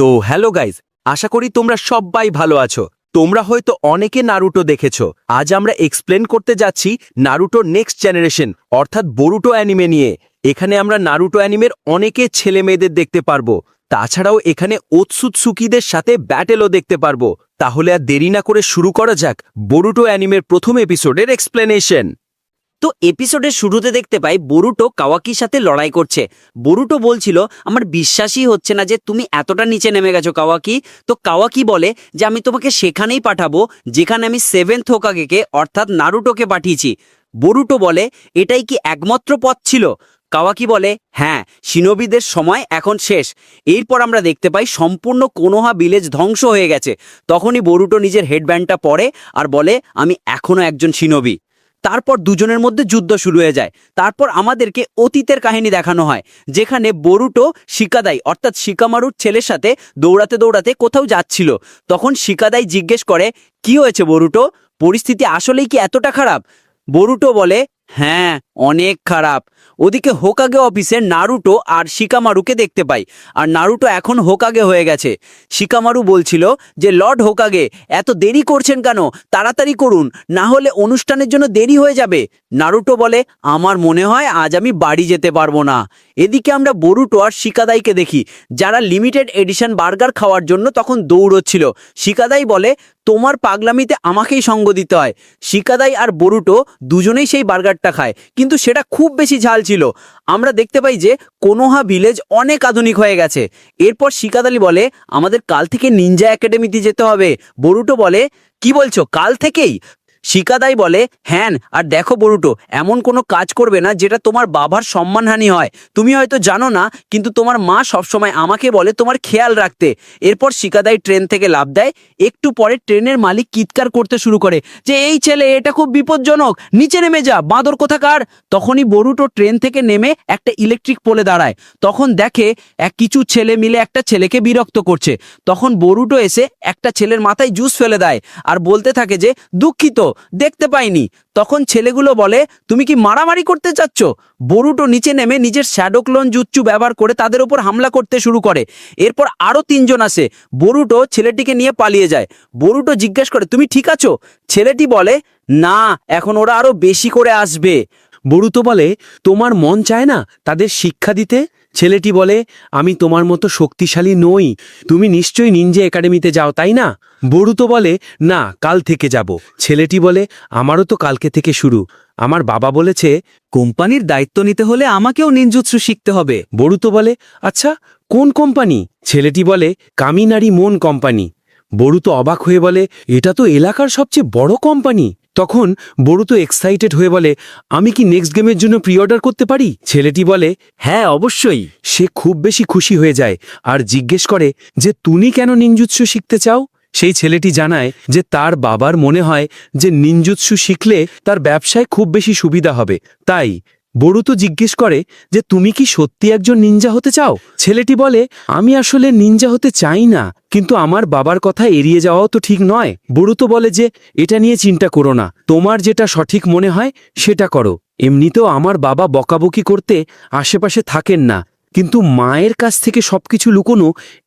তো hello guys, আশা করি তোমরা সবাই ভালো আছো। তোমরা হয়তো অনেকে নারুটো দেখেছো। আজ আমরা এক্সপ্লেন করতে যাচ্ছি নারুটো নেক্সট জেনারেশন অর্থাৎ বোরুটো অ্যানিমে নিয়ে। এখানে আমরা নারুটো অ্যানিমের অনেকে ছেলে মেয়েদের দেখতে পারবো। তাছাড়াও এখানে ওতসুতসুকিদের সাথে ব্যাটেলও দেখতে পারবো। তাহলে আর দেরি না করে শুরু করা যাক বোরুটো অ্যানিমের প্রথম এপিসোডের এক্সপ্লেনেশন। তো এপিসোডের শুরুতে দেখতে পাই বরুটো কাওয়াকির সাথে লড়াই করছে। বরুটো বলছিল আমার বিশ্বাসই হচ্ছে না যে তুমি এতটা নিচে নেমে গেছো কাওয়াকি। তো কাওয়াকি বলে যে আমি তোমাকে সেখানেই পাঠাবো যেখানে আমি 7th হোকাগেকে অর্থাৎ নারুটোকে পাঠিয়েছি। বরুটো বলে এটাই কি একমাত্র পথ ছিল? কাওয়াকি বলে হ্যাঁ, শিনোবিদের সময় এখন শেষ। এরপর আমরা দেখতে পাই সম্পূর্ণ কোনোহা ভিলেজ ধ্বংস হয়ে গেছে। তখনই বরুটো নিজের হেডব্যান্ডটা পরে আর বলে আমি এখনো একজন শিনোবি। তারপর দুজনের মধ্যে যুদ্ধ শুরু হয়ে যায়। তারপর আমাদেরকে অতীতের কাহিনী দেখানো হয়, যেখানে বরুটো শিকাদাই অর্থাৎ শিকামারুর ছেলের সাথে দৌড়াতে দৌড়াতে কোথাও যাচ্ছিল। তখন শিকাদাই জিজ্ঞেস করে কি হয়েছে বরুটো, পরিস্থিতি আসলেই কি এতটা খারাপ? বরুটো বলে হ্যাঁ, অনেক খারাপ। ওদিকে হোকাগে অফিসে নারুটো আর শিকামারুকে দেখতে পাই, আর নারুটো এখন হোকাগে হয়ে গেছে। শিকামারু বলছিল যে লর্ড হোকাগে এত দেরি করছেন কেন, তাড়াতাড়ি করুন, না হলে অনুষ্ঠানের জন্য দেরি হয়ে যাবে। নারুটো বলে আমার মনে হয় আজ আমি বাড়ি যেতে পারবো না। এদিকে আমরা বরুটো আর শিকাদাইকে দেখি, যারা লিমিটেড এডিশন বার্গার খাওয়ার জন্য তখন দৌড়চ্ছিল। শিকাদাই বলে তোমার পাগলামিতে আমাকেই সঙ্গ দিতে হয়। শিকাদাই আর বরুটো দুজনেই সেই বার্গারটা খায়, কিন্তু সেটা খুব বেশি ঝাল ছিল। আমরা দেখতে পাই যে কোনোহা ভিলেজ অনেক আধুনিক হয়ে গেছে। এরপর শিকাদাই বলে আমাদের কাল থেকে নিনজা একাডেমিতে যেতে হবে। বরুটো বলে কি বলছো, কাল থেকেই? শিকাদাই বলে হ্যাঁ, আর দেখো বরুটো, এমন কোনো কাজ করবে না যেটা তোমার বাবার সম্মানহানি হয়। তুমি হয়তো জানো না, কিন্তু তোমার মা সবসময় আমাকে বলে তোমার খেয়াল রাখতে। এরপর শিকাদাই ট্রেন থেকে লাফ দেয়। একটু পরে ট্রেনের মালিক চিৎকার করতে শুরু করে যে এই ছেলে, এটা খুব বিপজ্জনক, নিচে নেমে যা, বাঁদর কোথাকার। তখনই বরুটো ট্রেন থেকে নেমে একটা ইলেকট্রিক পোলে দাঁড়ায়। তখন দেখে কিছু ছেলে মিলে একটা ছেলেকে বিরক্ত করছে। তখন বরুটো এসে একটা ছেলের মাথায় জুস ফেলে দেয় আর বলতে থাকে যে দুঃখিত, দেখতে পাইনি। তখন ছেলেগুলো বলে তুমি কি মারামারি করতে চাচ্ছ? বরুটো নিচে নেমে নিজের শ্যাডো ক্লোন জুৎসু ব্যবহার করে তাদের উপর হামলা করতে শুরু করে। এরপর আরো 3 জন আসে। বরুটো ছেলেটিকে নিয়ে পালিয়ে যায়। বরুটো জিজ্ঞেস করে তুমি ঠিক আছো? ছেলেটি বলে না, এখন ওরা আরো বেশি করে আসবে। বরুতো বলে তোমার মন চায় না তাদের শিক্ষা দিতে? ছেলেটি বলে আমি তোমার মতো শক্তিশালী নই, তুমি নিশ্চয়ই নিনজা একাডেমিতে যাও তাই না? বরুতো বলে না, কাল থেকে যাব। ছেলেটি বলে আমারও তো কালকে থেকে শুরু। আমার বাবা বলেছে কোম্পানির দায়িত্ব নিতে হলে আমাকেও নিনজুৎসু শিখতে হবে। বরুতো বলে আচ্ছা, কোন কোম্পানি? ছেলেটি বলে কামিনারি মন কোম্পানি। বরুতো অবাক হয়ে বলে এটা তো এলাকার সবচেয়ে বড় কোম্পানি। তখন বরুতো এক্সাইটেড হয়ে বলে আমি কি নেক্সট গেমের জন্য প্রি অর্ডার করতে পারি? ছেলেটি বলে হ্যাঁ, অবশ্যই। সে খুব বেশি খুশি হয়ে যায় আর জিজ্ঞেস করে যে তুমি কেন নিনজুৎসু শিখতে চাও? সেই ছেলেটি জানায় যে তার বাবার মনে হয় যে নিনজুৎসু শিখলে তার ব্যবসায় খুব বেশি সুবিধা হবে। তাই বরুতো জিজ্ঞেস করে যে তুমি কি সত্যি একজন নিনজা হতে চাও? ছেলেটি বলে আমি আসলে নিনজা হতে চাই না, কিন্তু আমার বাবার কথা এড়িয়ে যাওয়াও তো ঠিক নয়। বরুতো বলে যে এটা নিয়ে চিন্তা করো না, তোমার যেটা সঠিক মনে হয় সেটা করো। এমনিতেও আমার বাবা বকাবকি করতে আশেপাশে থাকেন না, কিন্তু মায়ের কাছ থেকে সবকিছু লুকোনো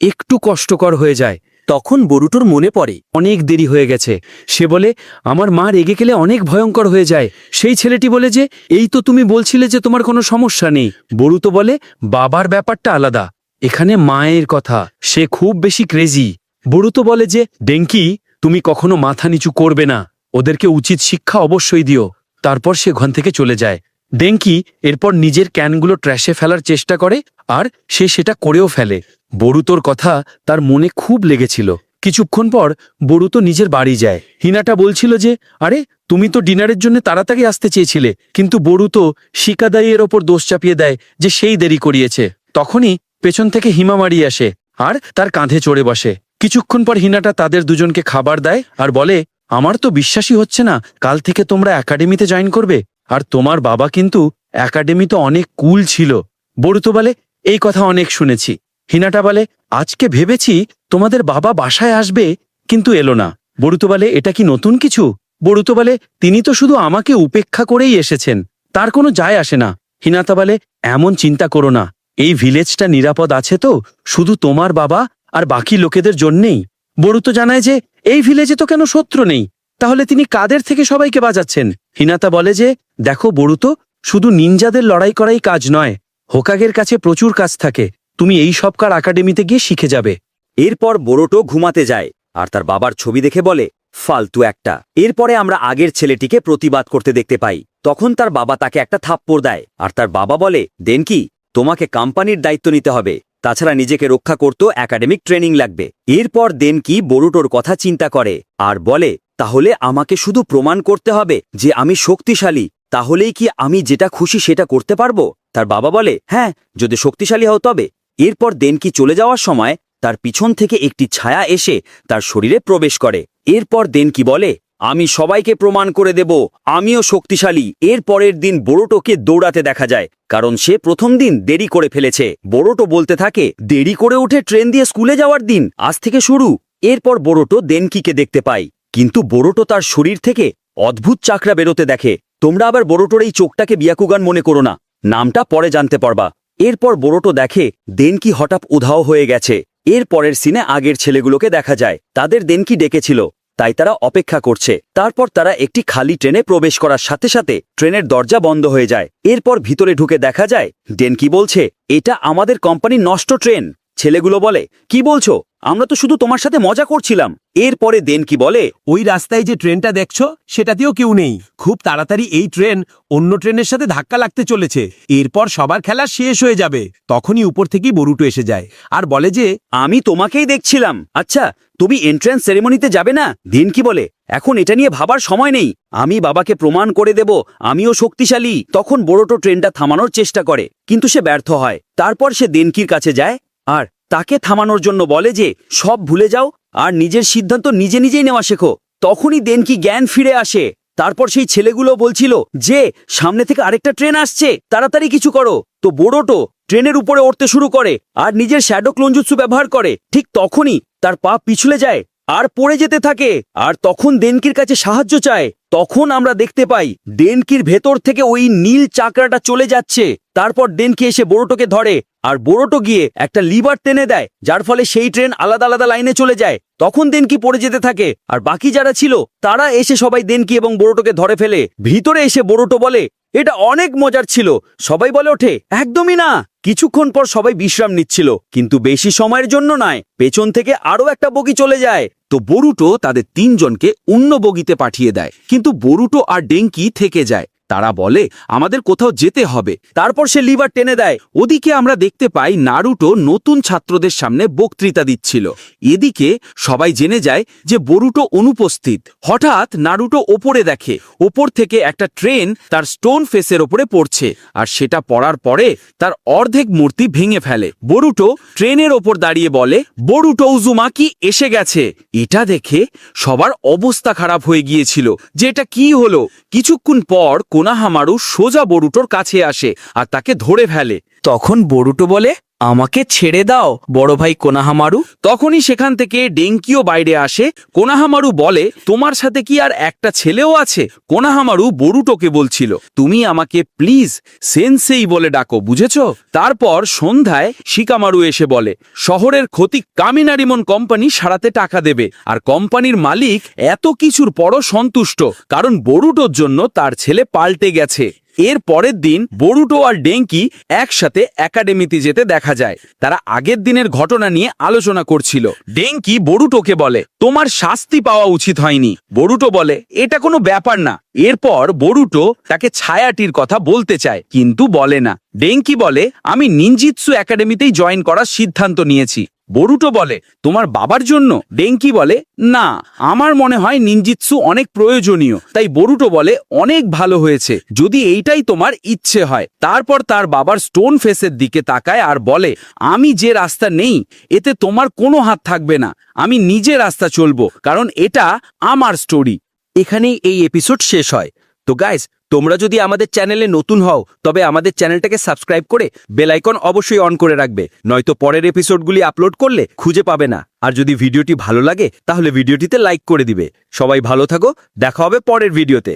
একটু কষ্টকর হয়ে যায়। তখন বরুটোর মনে পড়ে অনেক দেরি হয়ে গেছে। সে বলে আমার মা রেগে গেলে অনেক ভয়ঙ্কর হয়ে যায়। সেই ছেলেটি বলে যে এই তো তুমি বলছিলে যে তোমার কোনো সমস্যা নেই। বরুতো বলে বাবার ব্যাপারটা আলাদা, এখানে মায়ের কথা, সে খুব বেশি ক্রেজি। বরুতো বলে যে ডেঙ্কি, তুমি কখনো মাথা নিচু করবে না, ওদেরকে উচিত শিক্ষা অবশ্যই দিও। তারপর সে ঘর থেকে চলে যায়। ডেঙ্কি এরপর নিজের ক্যানগুলো ট্র্যাশে ফেলার চেষ্টা করে আর সে সেটা করেও ফেলে। বরুতোর কথা তার মনে খুব লেগেছিল। কিছুক্ষণ পর বরুতো নিজের বাড়ি যায়। হিনাটা বলছিল যে আরে তুমি তো ডিনারের জন্য তাড়াতাড়ি আসতে চেয়েছিলে, কিন্তু বরুতো শিকাদাইয়ের ওপর দোষ চাপিয়ে দেয় যে সেই দেরি করিয়েছে। তখনই পেছন থেকে হিমামারি আসে আর তার কাঁধে চড়ে বসে। কিছুক্ষণ পর হিনাটা তাদের দুজনকে খাবার দেয় আর বলে আমার তো বিশ্বাসই হচ্ছে না কাল থেকে তোমরা একাডেমিতে জয়েন করবে, আর তোমার বাবা কিন্তু একাডেমি তো অনেক কুল ছিল। বরুতো বলে এই কথা অনেক শুনেছি। হিনাটা বলে আজকে ভেবেছি তোমাদের বাবা বাসায় আসবে, কিন্তু এলো না। বরুতো বলে এটা কি নতুন কিছু? বরুতো বলে তিনি তো শুধু আমাকে উপেক্ষা করেই এসেছেন, তার কোনো যায় আসে না। হিনাতা বলে এমন চিন্তা করো না, এই ভিলেজটা নিরাপদ আছে তো, শুধু তোমার বাবা আর বাকি লোকেদের জন্যেই। বরুতো জানায় যে এই ভিলেজে তো কেন শত্রু নেই, তাহলে তিনি কাদের থেকে সবাইকে বাঁচাচ্ছেন। হিনাতা বলে যে দেখো বরুতো, শুধু নিনজাদের লড়াই করাই কাজ নয়, হোকাগের কাছে প্রচুর কাজ থাকে, তুমি এই সব কার একাডেমিতে গিয়ে শিখে যাবে। এরপর বোরোটো ঘুমাতে যায় আর তার বাবার ছবি দেখে বলে ফালতু একটা। এরপরে আমরা আগের ছেলেটিকে প্রতিবাদ করতে দেখতে পাই। তখন তার বাবা তাকে একটা থাপ্পড় দেয় আর তার বাবা বলে দেনকি, তোমাকে কোম্পানির দায়িত্ব নিতে হবে, তাছাড়া নিজেকে রক্ষা করতেও একাডেমিক ট্রেনিং লাগবে। এরপর দেনকি বোরুটোর কথা চিন্তা করে আর বলে তাহলে আমাকে শুধু প্রমাণ করতে হবে যে আমি শক্তিশালী, তাহলেই কি আমি যেটা খুশি সেটা করতে পারবো? তার বাবা বলে হ্যাঁ, যদি শক্তিশালী হও তবে। এরপর দেনকি চলে যাওয়ার সময় তার পিছন থেকে একটি ছায়া এসে তার শরীরে প্রবেশ করে। এরপর দেনকি বলে আমি সবাইকে প্রমাণ করে দেব আমিও শক্তিশালী। এর পরের দিন বোরোটোকে দৌড়াতে দেখা যায়, কারণ সে প্রথম দিন দেরি করে ফেলেছে। বোরোটো বলতে থাকে দেরি করে উঠে ট্রেন দিয়ে স্কুলে যাওয়ার দিন আজ থেকে শুরু। এরপর বোরোটো দেনকিকে দেখতে পায়, কিন্তু বোরোটো তার শরীর থেকে অদ্ভুত চাকরা বেরোতে দেখে। তোমরা আবার বোরোটোর এই চোখটাকে বিয়াকুগান মনে করো না, নামটা পরে জানতে পারবা। এরপর বোরোটো দেখে দেনকি হঠাৎ উধাও হয়ে গেছে। এর পরের সিনে আগের ছেলেগুলোকে দেখা যায়, তাদের দেনকি ডেকেছিল, তাই তারা অপেক্ষা করছে। তারপর তারা একটি খালি ট্রেনে প্রবেশ করার সাথে সাথে ট্রেনের দরজা বন্ধ হয়ে যায়। এরপর ভিতরে ঢুকে দেখা যায় দেনকি বলছে এটা আমাদের কোম্পানির নষ্ট ট্রেন। ছেলেগুলো বলে কি বলছো, আমরা তো শুধু তোমার সাথে মজা করছিলাম। এরপরে দেনকি বলে ওই রাস্তায় যে ট্রেনটা দেখছো সেটাতেও কেউ নেই, খুব তাড়াতাড়ি এই ট্রেন অন্য ট্রেনের সাথে ধাক্কা লাগতে চলেছে, এরপর সবার খেলা শেষ হয়ে যাবে। তখনই উপর থেকেই বরুটো এসে যায় আর বলে যে আমি তোমাকেই দেখছিলাম, আচ্ছা তুমি এন্ট্রান্স সেরেমনিতে যাবে না? দেনকি বলে এখন এটা নিয়ে ভাবার সময় নেই, আমি বাবাকে প্রমাণ করে দেব আমিও শক্তিশালী। তখন বোরোটো ট্রেনটা থামানোর চেষ্টা করে, কিন্তু সে ব্যর্থ হয়। তারপর সে দেনকির কাছে যায় আর তাকে থামানোর জন্য বলে যে সব ভুলে যাও আর নিজের সিদ্ধান্ত নিজে নিজেই নেওয়া শেখো। তখনই দেনকি জ্ঞান ফিরে আসে। তারপর সেই ছেলেগুলো বলছিল যে সামনে থেকে আরেকটা ট্রেন আসছে, তাড়াতাড়ি কিছু করো। তো বোরোটো ট্রেনের উপরে উঠতে শুরু করে আর নিজের শ্যাডো ক্লোনজুৎসু ব্যবহার করে। ঠিক তখনই তার পা পিছলে যায় আর পড়ে যেতে থাকে, আর তখন দেনকির কাছে সাহায্য চায়। তখন আমরা দেখতে পাই দেনকির ভেতর থেকে ওই নীল চাকরাটা চলে যাচ্ছে। তারপর দেনকি এসে বোরোটোকে ধরে আর বোরোটো গিয়ে একটা লিভার টেনে দেয়, যার ফলে সেই ট্রেন আলাদা আলাদা লাইনে চলে যায়। তখন দেনকি পড়ে যেতে থাকে আর বাকি যারা ছিল তারা এসে সবাই দেনকি এবং বোরোটোকে ধরে ফেলে। ভিতরে এসে বোরোটো বলে এটা অনেক মজার ছিল। সবাই বলে ওঠে একদমই না। কিছুক্ষণ পর সবাই বিশ্রাম নিচ্ছিল, কিন্তু বেশি সময়ের জন্য নয়, পেছন থেকে আরো একটা বগি চলে যায়। তো বরুটো তাদের তিনজনকে অন্য বগিতে পাঠিয়ে দেয়, কিন্তু বরুটো আর ডেঙ্কি থেকে যায়। তারা বলে আমাদের কোথাও যেতে হবে। তারপর সে লিভার টেনে দেয়। ওদিকে আমরা দেখতে পাই নারুটো নতুন ছাত্রদের সামনে বক্তৃতা দিচ্ছিল। এদিকে সবাই জেনে যায় যে বরুটো অনুপস্থিত। হঠাৎ নারুটো ওপরে দেখে ওপর থেকে একটা ট্রেন তার স্টোন ফেসের ওপরে পড়ছে, আর সেটা পড়ার পরে তার অর্ধেক মূর্তি ভেঙে ফেলে। বরুটো ট্রেনের ওপর দাঁড়িয়ে বলে বরুটো উজুমাকি এসে গেছে। এটা দেখে সবার অবস্থা খারাপ হয়ে গিয়েছিল যে এটা কি হলো। কিছুক্ষণ পর কোনাহামারু সোজা বরুটোর কাছে আসে আর তাকে ধরে ফেলে। তখন বরুটো বলে আমাকে ছেড়ে দাও বড় ভাই কোনাহামারু। তখনই সেখান থেকে ডেঙ্কিও বাইরে আসে। কোনাহামারু বলে তোমার সাথে কি আর একটা ছেলেও আছে? কোনাহামারু বরুটোকে বলছিল তুমি আমাকে প্লিজ সেনসেই বলে ডাকো, বুঝেছ? তারপর সন্ধ্যায় শিকামারু এসে বলে শহরের ক্ষতি কামিনারিমন কোম্পানি সারাতে টাকা দেবে, আর কোম্পানির মালিক এত কিছুর পরও সন্তুষ্ট, কারণ বরুটোর জন্য তার ছেলে পাল্টে গেছে। এর পরের দিন বরুটো আর ডেঙ্কি একসাথে একাডেমিতে যেতে দেখা যায়। তারা আগের দিনের ঘটনা নিয়ে আলোচনা করছিল। ডেঙ্কি বরুটোকে বলে তোমার শাস্তি পাওয়া উচিত হয়নি। বরুটো বলে এটা কোনো ব্যাপার না। এরপর বরুটো তাকে ছায়াটির কথা বলতে চায়, কিন্তু বলে না। ডেঙ্কি বলে আমি নিনজিৎসু একাডেমিতেই জয়েন করার সিদ্ধান্ত নিয়েছি। বরুটো বলে তোমার বাবার জন্য? ডেঙ্কি বলে না, আমার মনে হয় নিনজিৎসু অনেক প্রয়োজনীয়। তাই বরুটো বলে অনেক ভালো হয়েছে যদি এইটাই তোমার ইচ্ছে হয়। তারপর তার বাবার স্টোন ফেসের দিকে তাকায় আর বলে আমি যে রাস্তা নেই এতে তোমার কোনো হাত থাকবে না, আমি নিজে রাস্তা চলবো, কারণ এটা আমার স্টোরি। এখানেই এই এপিসোড শেষ হয়। তো গাইস, তোমরা যদি আমাদের চ্যানেলে নতুন হও তবে আমাদের চ্যানেলটাকে সাবস্ক্রাইব করে বেল আইকন অবশ্যই অন করে রাখবে, নয়তো পরের এপিসোডগুলি আপলোড করলে খুঁজে পাবে না। আর যদি ভিডিওটি ভালো লাগে তাহলে ভিডিওটিতে লাইক করে দিবে। সবাই ভালো থাকো, দেখা হবে পরের ভিডিওতে।